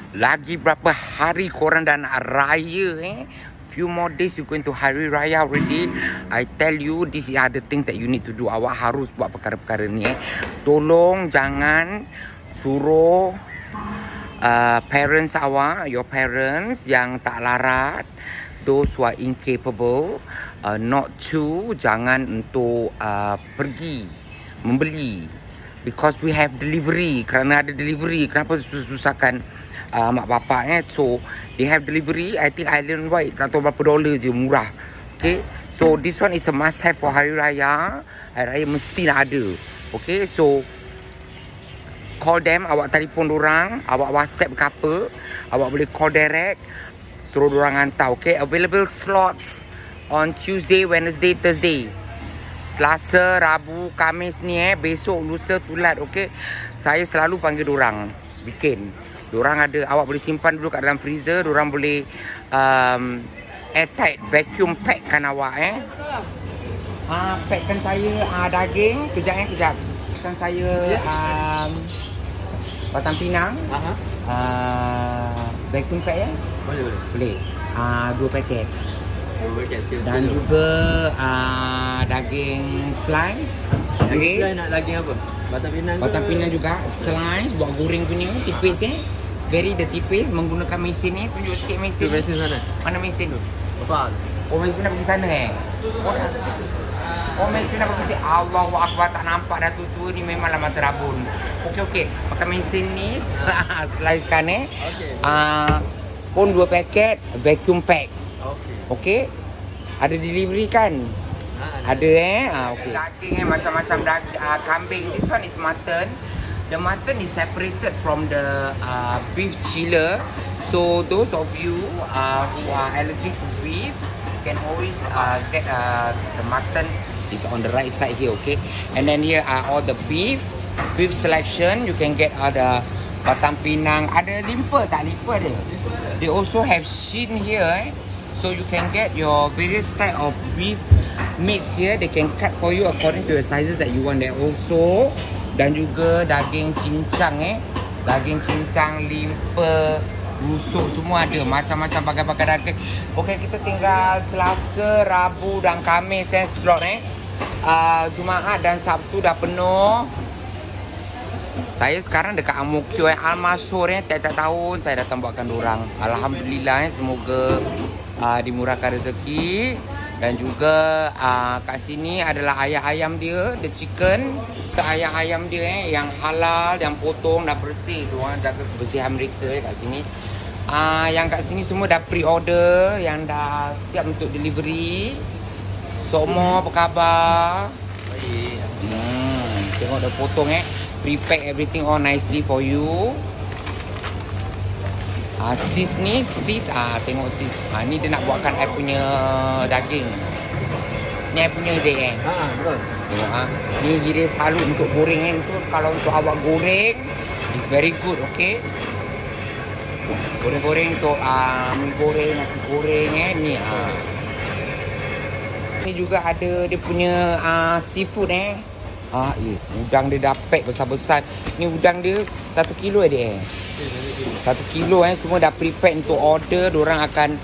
Lagi berapa hari korang dah nak raya Few more days you going to Hari Raya already. I tell you, this are the things that you need to do. Awak harus buat perkara-perkara ni Tolong jangan suruh parents awak, your parents yang tak larat, those who are incapable, not to, jangan untuk pergi membeli. Because we have delivery. Kerana ada delivery, kenapa susahkan mak bapak So they have delivery. I think Island White tak tahu berapa $, je, murah. Okay, so this one is a must have for Hari Raya. Hari Raya mestilah ada. Okay, so call them, awak telefon dorang, awak WhatsApp ke apa, awak boleh call direct, suruh dorang hantar. Okay, available slots on Tuesday, Wednesday, Thursday, Selasa, Rabu, Khamis ni besok, lusa, tulat. Okay, saya selalu panggil dorang weekend. Dorang ada, awak boleh simpan dulu kat dalam freezer. Dorang boleh airtight, vacuum pack kan awak packkan saya daging. Kejap. Packkan saya batang pinang. Vacuum pack Boleh 2 paket. Dan juga daging slice. Daging slice nak daging apa? Batang pinang juga slice, buat goreng punya, tipis very the tipis, menggunakan mesin ni. Tunjuk sikit mesin. Tu mesin sana. Mana mesin tu? Besar. Oh, mesin nak pergi sana mesin nak pergi sini. Allahu Akbar, tak nampak dah tu ni memanglah mata rabun. Okey. Pakai mesin ni slice kan pun 2 paket vacuum pack. Okey. Ada delivery kan? Ada okey. Daging macam-macam kambing. This one is mutton. The mutton is separated from the beef chiller. So those of you who are allergic to beef can always get the mutton is on the right side here, okay? And then here are all the beef selection. You can get the batang pinang. Ada limpa tak? Limpa ada. They also have shin here, so you can get your various type of beef meats here. They can cut for you according to the sizes that you want there also. Dan juga daging cincang daging cincang, limpa, rusuk, semua ada. Macam-macam pakai daging. Okey, kita tinggal Selasa, Rabu dan Khamis slot Jumaat dan Sabtu dah penuh. Saya sekarang dekat Ang Mo Kio Al-Masyhur tiap-tiap tahun saya datang buatkan dorang. Alhamdulillah semoga dimurahkan rezeki. Dan juga kat sini adalah ayam-ayam dia, the chicken. Ayam-ayam dia yang halal, yang potong dah bersih. Diorang jaga kebersihan mereka kat sini. Yang kat sini semua dah pre-order, yang dah siap untuk delivery. Semua apa khabar? Baik. Tengok dah potong pre-pack everything all nicely for you. Sis ni, tengok sis. Ni dia nak buatkan I punya daging. Ni I punya je Betul. Tengok ni kira selalu untuk goreng tu. Kalau untuk awak goreng, it's very good, okay? Goreng-goreng untuk mi goreng, nasi goreng ni. Ni juga ada dia punya seafood udang dia dah pack besar-besar. Ni udang dia 1 kilo 1 kilo semua dah prepared untuk order. Diorang akan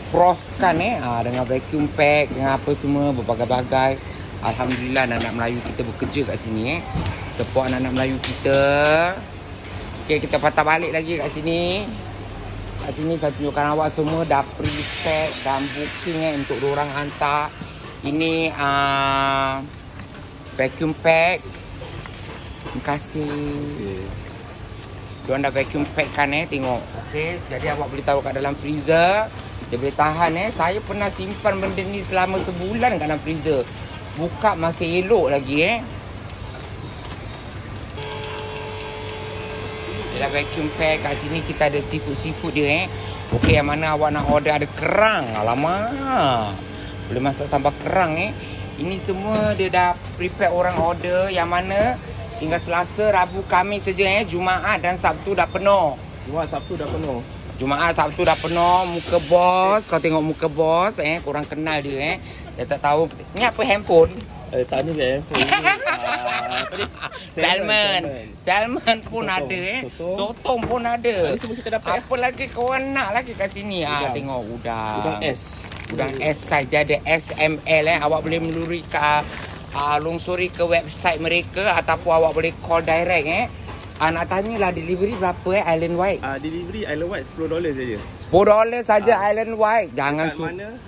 frostkan dengan vacuum pack, dengan apa semua, berbagai-bagai. Alhamdulillah anak-anak Melayu kita bekerja kat sini support anak-anak Melayu kita. Okay, kita patah balik lagi kat sini. Kat sini saya tunjukkan awak semua dah prepared dan booking untuk diorang hantar. Ini vacuum pack. Terima kasih. Diorang dah vacuum pack kan tengok. Okey, jadi awak boleh taruh kat dalam freezer. Dia boleh tahan Saya pernah simpan benda ni selama sebulan kat dalam freezer. Buka masih elok lagi Dia dah vacuum pack. Kat sini kita ada seafood dia Okey, yang mana awak nak order, ada kerang. Alamak, boleh masak sambal kerang Ini semua dia dah prepare orang order. Yang mana tinggal Selasa, Rabu, Khamis saja Jumaat dan Sabtu dah penuh. Jumaat, Sabtu dah penuh. Muka bos, kau tengok muka bos korang kenal dia Dia tak tahu. Ni apa handphone? Tak ni handphone. Apa ni? Salmon pun Sotong. ada Sotong. Sotong pun ada. Ini semua kita dapat. Apa lagi korang nak lagi kat sini? Udang. Tengok udang. Udang S. Udang S saja ada SML Awak boleh meluri ke lungsuri ke website mereka ataupun awak boleh call direct nak tanyalah delivery berapa Island White? Delivery Island White $10 saja. $10 saja Island White. Jangan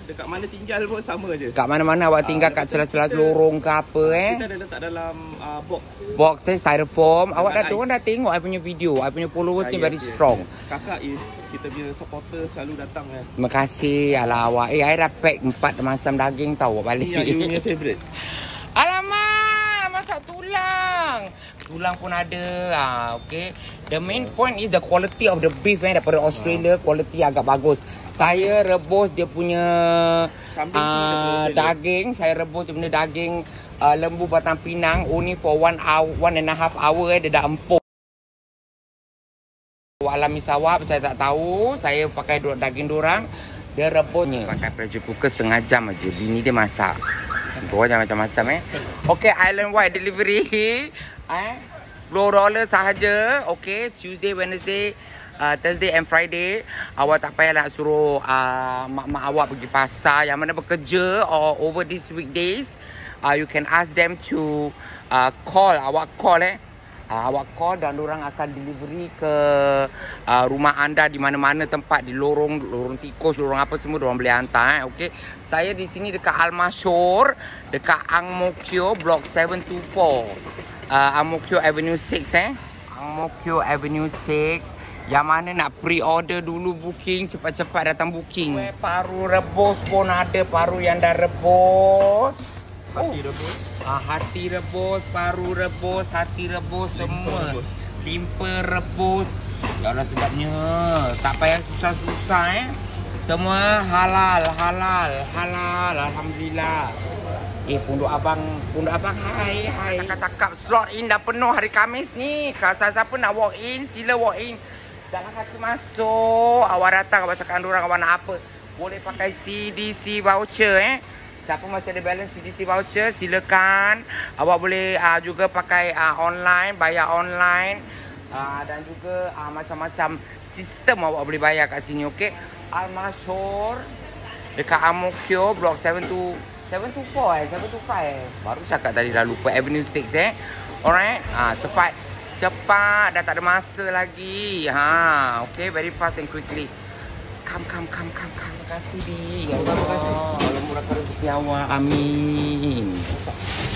Dekat mana tinggal pun sama je. kat mana-mana awak tinggal kat celah-celah lorong ke apa Kita dah letak dalam box. Box styrofoam. Awak dah orang dah tengok I punya video. I punya followers ni very strong. Kakak is kita punya supporter selalu datang kan. Terima kasih ala awak. I dah pack 4 macam daging tau awak balik. Ni yang you punya favourite. Alamak, masak tulang. Tulang pun ada. Okay. The main point is the quality of the beef daripada Australia. Quality agak bagus. Saya rebus dia punya daging. Saya rebus dia punya daging lembu batang pinang. Only for 1.5 hour. Dia dah empuk. Alami sawap saya tak tahu. Saya pakai daging dorang. Dia rebusnya. Pakai pressure cooker setengah jam aja. Bini dia masak. Orang macam-macam Okay, Island White delivery. $10 sahaja. Okay, Tuesday, Wednesday, Thursday and Friday. Awak tak payah nak suruh mak-mak awak pergi pasar yang mana bekerja or over these weekdays. You can ask them to call. Awak call awak call dan orang akan delivery ke rumah anda di mana-mana tempat, di lorong tikus, lorong apa semua diorang boleh hantar. Okay. Saya di sini dekat Al-Masyhur, dekat Ang Mo Kio Block 724. Ang Mo Kio Avenue 6 Ang Mo Kio Avenue 6. Yang mana nak pre-order dulu booking, cepat-cepat datang booking. Paru rebus pun ada, paru yang dah rebus. Hati rebus. Hati rebus, paru rebus, hati rebus semua. Limpa rebus. Ya Allah sebabnya tak payah susah-susah Semua halal. Alhamdulillah. Pondok Abang hai. Cakap slot in dah penuh hari Khamis ni. Kalau siapa nak walk in, sila walk in. Jangan kaki masuk. Awak datang awak cakap orang awak nak apa. Boleh pakai CDC voucher Siapa masih ada balance CDC voucher, silakan. Awak boleh juga pakai online, bayar online. Dan juga macam-macam sistem awak boleh bayar kat sini, okey? Al-Masyhur dekat Ang Mo Kio Block 724 Baru cakap tadi dah lupa Avenue 6 Alright. Cepat dah tak ada masa lagi. Okay, very fast and quickly. Come. Terima kasih Di. Terima kasih. Allah murahkan rezeki awak. Amin.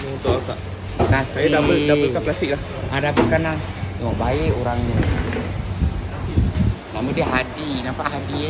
Untuk tak. Terima kasih. Saya doublekan plastik lah. Doublekan lah. Tengok baik orangnya. Nama dia Hadi. Nampak Hadi